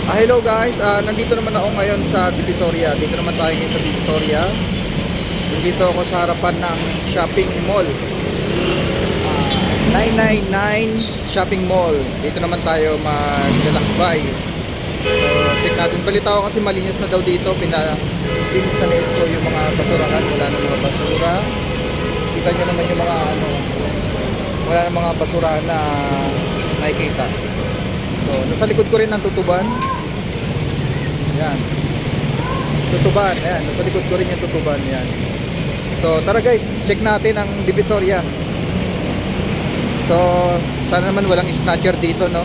Hello guys, nandito naman ako ngayon sa Divisoria. Dito naman tayo ngayon sa Divisoria. Nandito ako sa harapan ng shopping mall. 999 Shopping Mall. Dito naman tayo maglalakbay. So, check natin. Balita ko kasi malinis na daw dito. Pinilis na ko yung mga basurahan. Wala na mga basura. Kita nyo naman yung mga wala na mga basurahan na nakikita. So, nasa likod ko rin ng tutuban. Ayan. Tutuban. Ayan. Nasa likod ko rin yung tutuban. Ayan. So, tara guys. Check natin ang Divisoria. So, sana naman walang snatcher dito, no?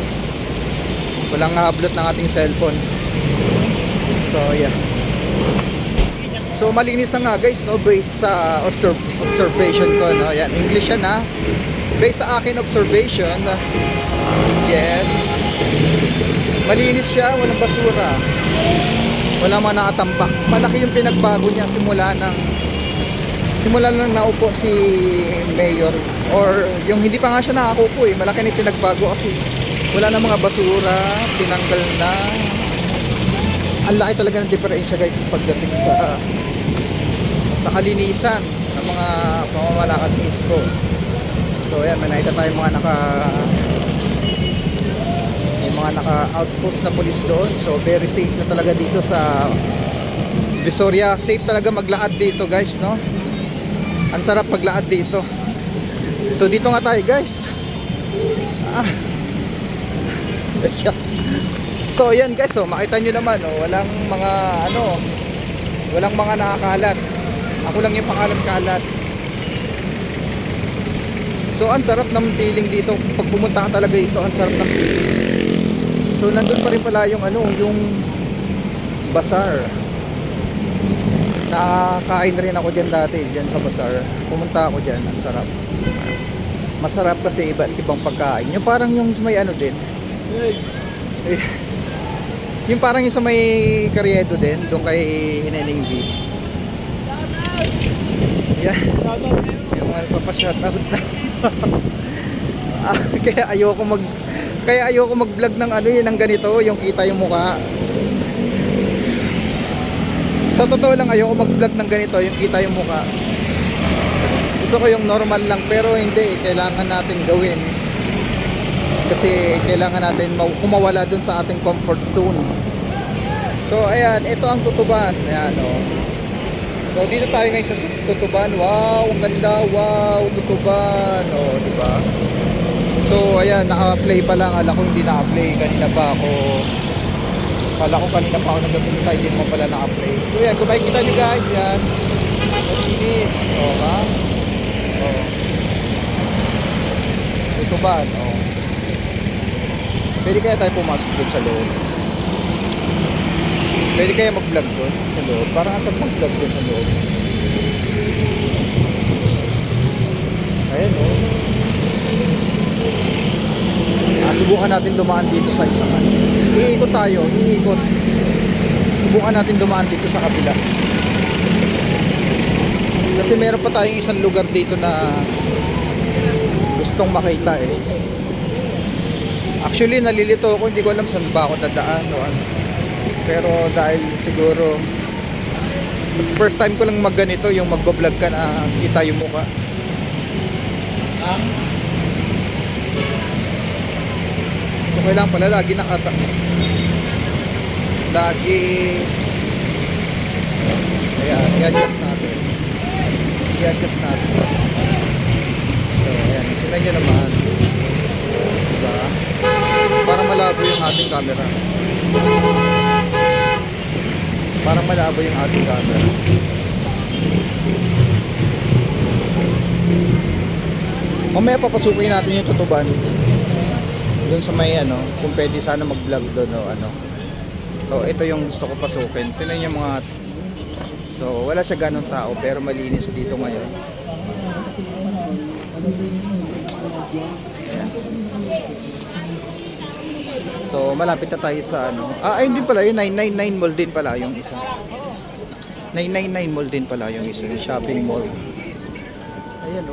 Walang hablot ng ating cellphone. So, yeah. So, malinis na nga guys, no? Based sa observation ko, no? Ayan. English yan, ha? Based sa akin observation, yes. Malinis siya, walang basura. Wala man nakatambak. Malaki yung pinagbago niya simula nang naupo si Mayor, or yung hindi pa nga siya nakakupo eh. Malaki na yung pinagbago kasi wala na mga basura, tinanggal na. Ang laki talaga ng diferensya guys pagdating sa kalinisan ng mga pamamalakad ni Isko. So ayan, may nakita tayo mga outpost na police doon. So very safe na talaga dito sa Divisoria. Safe talaga maglaad dito guys, no? Ang sarap maglaad dito. So dito nga tayo guys. So yan guys, so makita nyo naman, walang mga nakakalat. Ako lang yung pangalat-kalat. So ang sarap ng feeling dito. Pag pumunta ka talaga dito, ang sarap ng feeling. So nandun pa rin pala yung bazaar. Nakakain rin ako dyan dati, dyan sa bazaar. Pumunta ako dyan, ang sarap. Masarap kasi iba't ibang pagkain. Yung parang yung sa may din. Yung parang yung sa may Carriedo din, doon kay Hineneng V. Yeah. Yung mga nagpapa-shoutout na. Kaya ayoko mag-vlog ng ng ganito, yung kita yung mukha. Sa totoo lang, ayoko mag-vlog ng ganito, yung kita yung mukha. Gusto ko yung normal lang, pero hindi, kailangan natin gawin. Kasi kailangan natin kumawala dun sa ating comfort zone. So ayan, ito ang tutuban. Ayan, So dito tayo ngayon sa tutuban. Wow, ang ganda. Wow, tutuban. Diba? So ayan, naka-play pa lang. Ala ko hindi naka-play. Kanina pa ako nagpupunta, hindi mo pala naka-play. So yan, kung makikita nyo guys, yan. Malinis. Ha? Tutuban. Pwede kaya tayo pumasok doon sa loob? Pwede kaya mag-vlog doon sa loob? Parang asap mag-vlog doon sa loob. Ayan, subukan natin dumaan dito sa isang iikot tayo, subukan natin dumaan dito sa kabila kasi meron pa tayong isang lugar dito na gustong makita Actually nalilito ako, hindi ko alam saan ba ako dadaan pero dahil siguro first time ko lang magganito, yung magbablog ka na kita yung mukha. So kailangan pala lagi i-adjust natin. So ayan, tingnan nyo naman, diba? Para malabo yung ating camera. Mamaya papasukin natin yung tutuban doon sa may kung pwede sana mag-vlog doon So ito yung gusto ko pasukin. Tingnan yung mga wala siya ganong tao pero malinis dito ngayon. So malapit na tayo sa ayun din pala, yung 999 Mall din pala yung isa. 999 Mall din pala yung isa, yung shopping mall. Ayan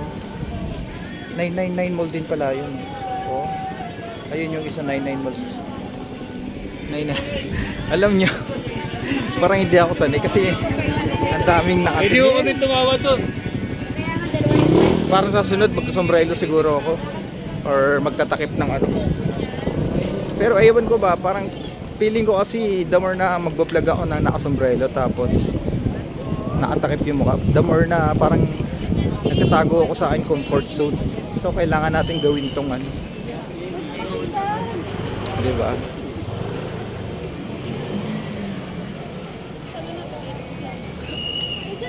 999 Mall din pala yun. Ayun yung isa, 99 malls. Nay. Alam nyo, parang hindi ako sanay kasi ang daming Hindi ko nakatingin. rin tumawa doon. Parang sa sunod magkasombrero siguro ako or magtatakip ng ano. Pero ewan ko ba, parang feeling ko kasi the more na magbablog ako na nakasombrero tapos nakatakip yung mukha, the more na parang nagtatago ako sa akin comfort zone. So kailangan natin gawin tong ano. 'Di ba?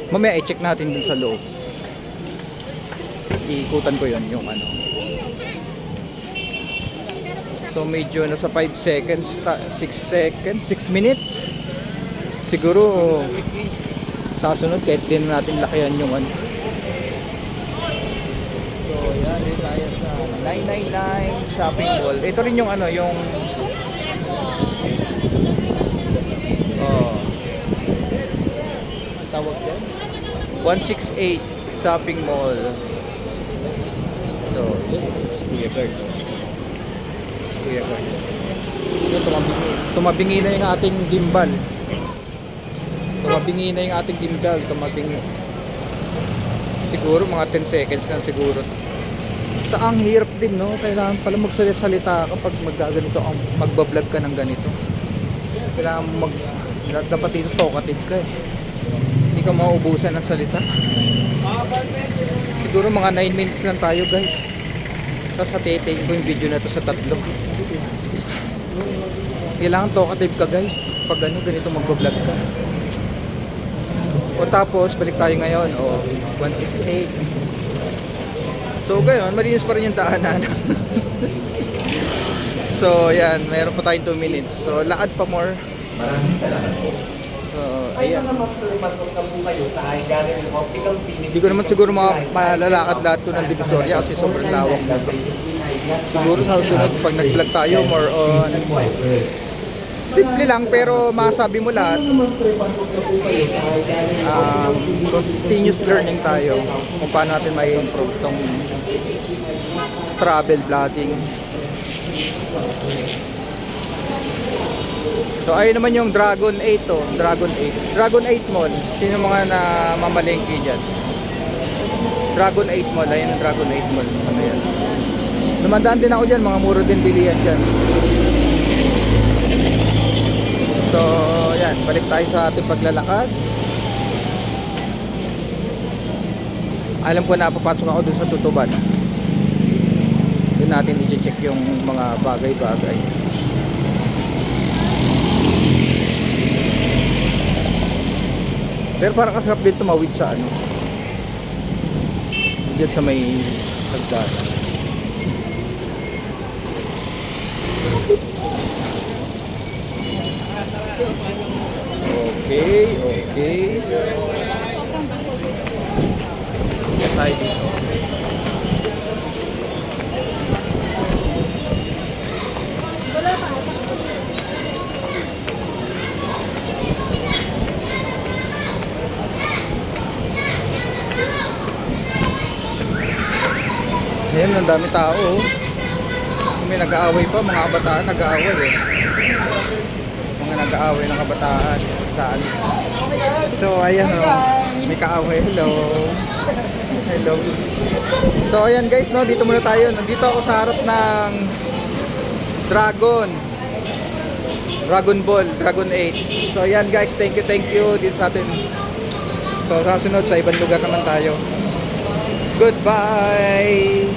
Mamaya i-check natin dun sa loob. Iikutan ko yon yung ano. So medyo nasa 5 seconds, 6 seconds, 6 minutes. Siguro sa sunod kahit din natin lakihan yung ano. So yan, dito tayo sa 999 shopping mall. Ito rin yung ano, yung tawag yan? 168 shopping mall. So, si Kuya Guard. Si Kuya Guard. Ito, tumabingi na yung ating gimbal. Tumabingi na yung ating gimbal. Tumabingi. Siguro mga 10 seconds lang siguro. Sa ang hirap din, no? Kailangan pala magsalita kapag maggaganito, magbablog ka ng ganito. Kailangan dapat dito talkative ka eh. Hindi ka mauubusan ng salita. Siguro mga 9 minutes lang tayo guys. Tapos hati-hatiin ko yung video na to sa 3. Kailangan talkative ka guys pag ano, ganito magbablog ka. O tapos balik tayo ngayon. O 168. So gayon, malinis pa rin yung daanan. So yan, mayroon pa tayong 2 minutes. So lakad pa more. Maraming salamat po. So Ay, ayan. naman pasok na po kayo sa High Gallery Optical Clinic. Hindi ko naman siguro malalakad lahat to ng Divisoria kasi sobrang lawak na to. Siguro sa susunod pag nag-vlog tayo more on simple lang pero masabi mo lahat. Continuous learning tayo kung paano natin may improve tong travel vlogging. So ayun naman yung Dragon 8 to, Dragon 8. Dragon 8 Mall. Sino mga na mamalengke dyan? Dragon 8 Mall, ayun ang Dragon 8 Mall. Ayan. Dumandaan din ako dyan, mga muro din bilihan dyan. So yan, balik tayo sa ating paglalakad. Alam ko na papasok ako dun sa Tutuban. Doon natin i-check yung mga bagay-bagay. Pero parang kasarap din tumawid sa ano. Diyan sa may hagdanan. Okay, okay. Yan tayo dito. Ayan, ang dami tao. May nag-aaway pa, mga kabataan nag-aaway eh. Mga nag-aaway ng kabataan saan. So ayan may kaaway. Hello. Hello. So ayan guys, no, dito muna tayo. Nandito ako sa harap ng Dragon Ball, Dragon 8. So ayan guys, thank you dito sa atin. So sa sunod sa ibang lugar naman tayo. Goodbye.